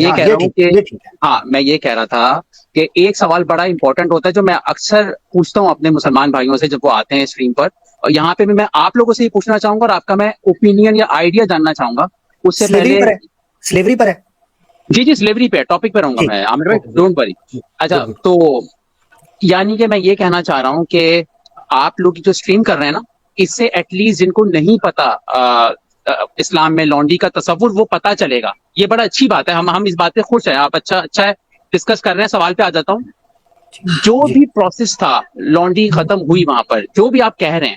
یہ کہہ رہا ہوں کہ ہاں میں یہ کہہ رہا تھا کہ ایک سوال بڑا امپورٹنٹ ہوتا ہے جو میں اکثر پوچھتا ہوں اپنے مسلمان بھائیوں سے جب وہ آتے ہیں اسٹریم پر، اور یہاں پہ بھی میں آپ لوگوں سے یہ پوچھنا چاہوں گا اور آپ کا میں اوپینین یا آئیڈیا جاننا چاہوں گا اس سے پہلے. سلیوری پر ہے جی سلیوری پہ ٹاپک پہ رہوں گا میں عامر بھائی، ڈونٹ وری. اچھا تو یعنی کہ میں یہ کہنا چاہ رہا ہوں کہ آپ لوگ جو اسٹریم کر رہے ہیں نا، اس سے ایٹ لیسٹ جن کو نہیں پتا اسلام میں لانڈری کا تصور وہ پتا چلے گا. یہ بڑا اچھی بات ہے، ہم اس بات پہ خوش ہیں. آپ اچھا ہے ڈسکس کر رہے ہیں. سوال پہ آ جاتا ہوں. جو بھی پروسیس تھا لانڈری ختم ہوئی وہاں پر، جو بھی آپ کہہ رہے ہیں،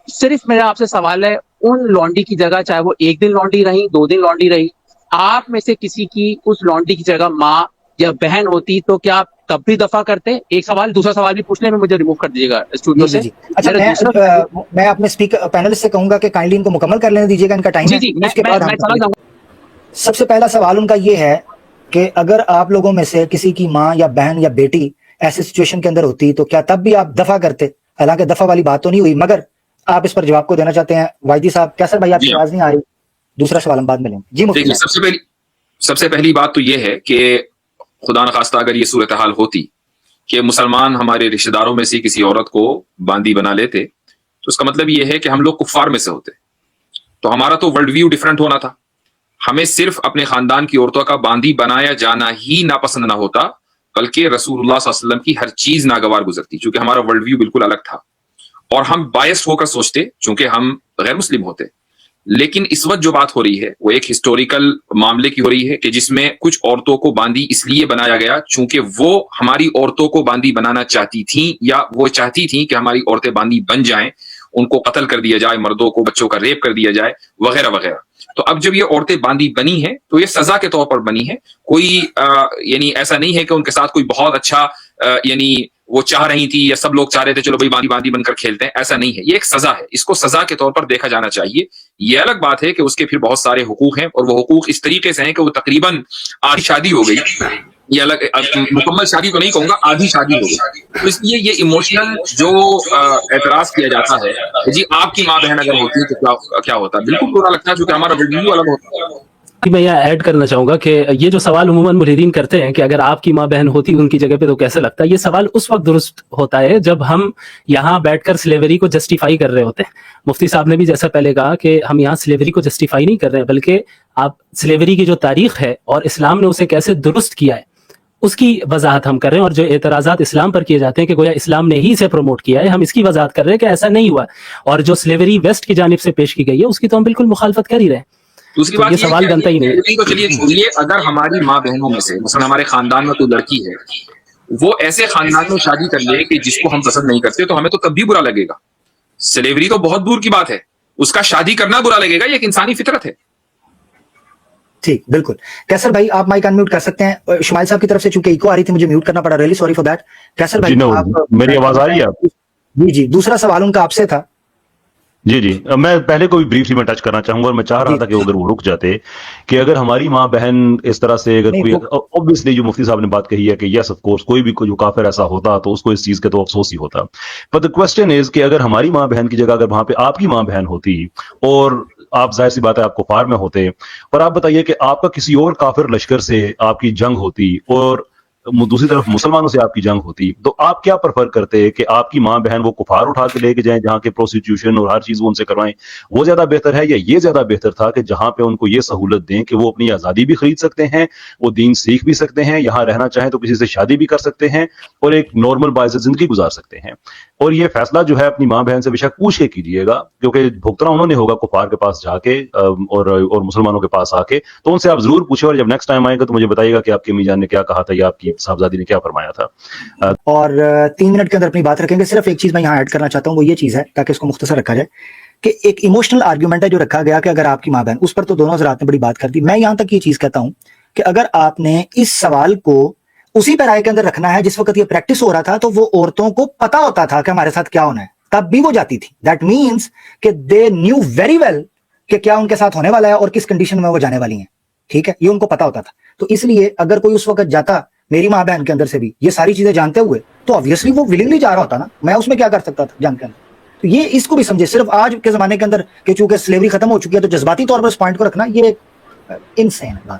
صرف میرا آپ سے سوال ہے ان لانڈری کی جگہ چاہے وہ 1 دن لانڈری رہی 2 دن لانڈری رہی، آپ میں سے کسی کی اس لانڈری کی جگہ ماں یا بہن ہوتی تو کیا آپ تب بھی دفع کرتے؟ ایک سوال. دوسرا سوال بھی پوچھنے میں مجھے ریموو کر دیجیے گا اسٹوڈیو سے. اچھا میں اپنے اسپیکر پینلسٹ سے کہوں گا کہ کائنڈلی ان کو مکمل کر لینے دیجیے گا، ان کا ٹائم ہے. اس کے بعد میں چلا جاؤں گا. سب سے پہلا سوال ان کا یہ ہے کہ اگر آپ لوگوں میں سے کسی کی ماں یا بہن یا بیٹی ایسی سچویشن کے اندر ہوتی تو کیا تب بھی آپ دفع کرتے؟ حالانکہ دفع والی بات تو نہیں ہوئی، مگر آپ اس پر جواب کو دینا چاہتے ہیں. واجدی صاحب کیسر بھائی آپ کی آواز نہیں آ رہی، دوسرا سوال ہم بعد میں لیں گے. جی مفتی صاحب. سب سے پہلی بات تو یہ ہے کہ خدا نخواستہ اگر یہ صورتحال ہوتی کہ مسلمان ہمارے رشتہ داروں میں سے کسی عورت کو باندی بنا لیتے تو اس کا مطلب یہ ہے کہ ہم لوگ کفار میں سے ہوتے. تو ہمارا تو ورلڈ ویو ڈیفرنٹ ہونا تھا. ہمیں صرف اپنے خاندان کی عورتوں کا باندی بنایا جانا ہی ناپسند نہ ہوتا، بلکہ رسول اللہ صلی اللہ علیہ وسلم کی ہر چیز ناگوار گزرتی، چونکہ ہمارا ورلڈ ویو بالکل الگ تھا اور ہم بائسڈ ہو کر سوچتے چونکہ ہم غیر مسلم ہوتے. لیکن اس وقت جو بات ہو رہی ہے وہ ایک ہسٹوریکل معاملے کی ہو رہی ہے کہ جس میں کچھ عورتوں کو باندی اس لیے بنایا گیا چونکہ وہ ہماری عورتوں کو باندی بنانا چاہتی تھیں، یا وہ چاہتی تھیں کہ ہماری عورتیں باندی بن جائیں، ان کو قتل کر دیا جائے، مردوں کو بچوں کا ریپ کر دیا جائے وغیرہ وغیرہ. تو اب جب یہ عورتیں باندی بنی ہیں تو یہ سزا کے طور پر بنی ہے. کوئی یعنی ایسا نہیں ہے کہ ان کے ساتھ کوئی بہت اچھا یعنی وہ چاہ رہی تھی یا سب لوگ چاہ رہے تھے چلو بھائی باندی باندی بن کر کھیلتے ہیں. ایسا نہیں ہے، یہ ایک سزا ہے، اس کو سزا کے طور پر دیکھا جانا چاہیے. یہ الگ بات ہے کہ اس کے پھر بہت سارے حقوق ہیں اور وہ حقوق اس طریقے سے ہیں کہ وہ تقریباً آدھی شادی ہو گئی. یہ الگ مکمل شادی تو نہیں کہوں گا، آدھی شادی ہو گئی. تو اس لیے یہ ایموشنل جو اعتراض کیا جاتا ہے جی آپ کی ماں بہن اگر ہوتی ہے تو کیا ہوتا، بالکل برا لگتا ہے، چونکہ ہمارا ویڈیو الگ ہوتا ہے. میں یہاں ایڈ کرنا چاہوں گا کہ یہ جو سوال عموماً مریدین کرتے ہیں کہ اگر آپ کی ماں بہن ہوتی ان کی جگہ پہ تو کیسے لگتا ہے، یہ سوال اس وقت درست ہوتا ہے جب ہم یہاں بیٹھ کر سلیوری کو جسٹیفائی کر رہے ہوتے ہیں. مفتی صاحب نے بھی جیسا پہلے کہا کہ ہم یہاں سلیوری کو جسٹیفائی نہیں کر رہے ہیں، بلکہ آپ سلیوری کی جو تاریخ ہے اور اسلام نے اسے کیسے درست کیا ہے اس کی وضاحت ہم کر رہے ہیں. اور جو اعتراضات اسلام پر کیے جاتے ہیں کہ گویا اسلام نے ہی اسے پروموٹ کیا ہے، ہم اس کی وضاحت کر رہے ہیں کہ ایسا نہیں ہوا. اور جو سلیوری ویسٹ کی جانب سے پیش کی گئی ہے اس کی تو ہم بالکل مخالفت کر ہی رہے ہیں. دوسری بات یہ سوال بنتا ہی نہیں. تو چلیے چھوڑیے، اگر ہماری ماں بہنوں میں سے مثلا ہمارے خاندان میں کوئی لڑکی ہے وہ ایسے خاندان میں شادی کر لے کہ جس کو ہم پسند نہیں کرتے تو ہمیں تو تب بھی برا لگے گا. سلیوری تو بہت دور کی بات ہے، اس کا شادی کرنا برا لگے گا، یہ ایک انسانی فطرت ہے. ٹھیک بالکل. کیسر بھائی آپ مائک ان میوٹ کر سکتے ہیں. شمائل صاحب کی طرف سے چونکہ ایکو آ رہی تھی مجھے میوٹ کرنا پڑا، ریلی سوری فار دیٹ. کیسر بھائی میری آواز آ رہی ہے؟ جی جی. دوسرا سوال ان کا آپ سے تھا. جی میں پہلے کو بھی بریفلی میں ٹچ کرنا چاہوں گا، اور میں چاہ رہا تھا کہ اگر وہ رک جاتے کہ اگر ہماری ماں بہن اس طرح سے اگر کوئی obviously جو مفتی صاحب نے بات کہی ہے کہ یس آف کورس کوئی بھی جو کافر ایسا ہوتا تو اس کو اس چیز کے تو افسوس ہی ہوتا. بٹ دی کوسچن از کہ اگر ہماری ماں بہن کی جگہ اگر وہاں پہ آپ کی ماں بہن ہوتی اور آپ ظاہر سی بات ہے آپ کفار میں ہوتے، اور آپ بتائیے کہ آپ کا کسی اور کافر لشکر سے آپ کی جنگ ہوتی اور دوسری طرف مسلمانوں سے آپ کی جنگ ہوتی، تو آپ کیا پریفر کرتے کہ آپ کی ماں بہن وہ کفار اٹھا کے لے کے جائیں جہاں کے پروسٹیوشن اور ہر چیز وہ ان سے کروائیں، وہ زیادہ بہتر ہے، یا یہ زیادہ بہتر تھا کہ جہاں پہ ان کو یہ سہولت دیں کہ وہ اپنی آزادی بھی خرید سکتے ہیں، وہ دین سیکھ بھی سکتے ہیں، یہاں رہنا چاہیں تو کسی سے شادی بھی کر سکتے ہیں اور ایک نارمل باعث زندگی گزار سکتے ہیں. اور یہ فیصلہ جو ہے اپنی ماں بہن سے بے شک پوچھ کے کیجیے گا، کیونکہ بھگتنا انہوں نے ہوگا کفار کے پاس جا کے اور مسلمانوں کے پاس آ کے. تو ان سے آپ ضرور پوچھیں، اور جب نیکسٹ ٹائم آئے گا تو مجھے بتائیے گا کہ آپ کی امی جان نے کیا کہا تھا یا آپ کی صاحبزادی نے کیا فرمایا تھا. اور 3 منٹ کے اندر اپنی بات رکھیں گے. صرف ایک چیز میں یہاں ایڈ کرنا چاہتا ہوں، وہ یہ چیز ہے تاکہ اس کو مختصر رکھا جائے کہ ایک ایموشنل آرگیومنٹ ہے جو رکھا گیا کہ اگر آپ کی ماں بہن، اس پر تو دونوں حضرات نے بڑی بات کر دی. میں یہاں تک یہ چیز کہتا ہوں کہ اگر آپ نے اس سوال کو اسی پیرائے کے اندر رکھنا ہے جس وقت یہ پریکٹس ہو رہا تھا، تو وہ عورتوں کو پتا ہوتا تھا کہ ہمارے ساتھ کیا ہونا ہے، تب بھی وہ جاتی تھی. دیٹ مینس کہ دے نیو ویری ویل کہ کیا ان کے ساتھ ہونے والا ہے اور کس کنڈیشن میں وہ جانے والی ہیں. ٹھیک ہے، یہ ان کو پتا ہوتا تھا. تو اس لیے اگر کوئی اس وقت جاتا میری ماں بہن کے اندر سے بھی یہ ساری چیزیں جانتے ہوئے، تو obviously وہ willingly جا رہا ہوتا نا، میں اس میں کیا کر سکتا تھا جان کے اندر. تو یہ اس کو بھی سمجھے. صرف آج کے زمانے کے اندر کہ چونکہ سلیوری ختم ہو چکی ہے تو جذباتی طور پر اس پوائنٹ کو رکھنا یہ انسین ہے بات.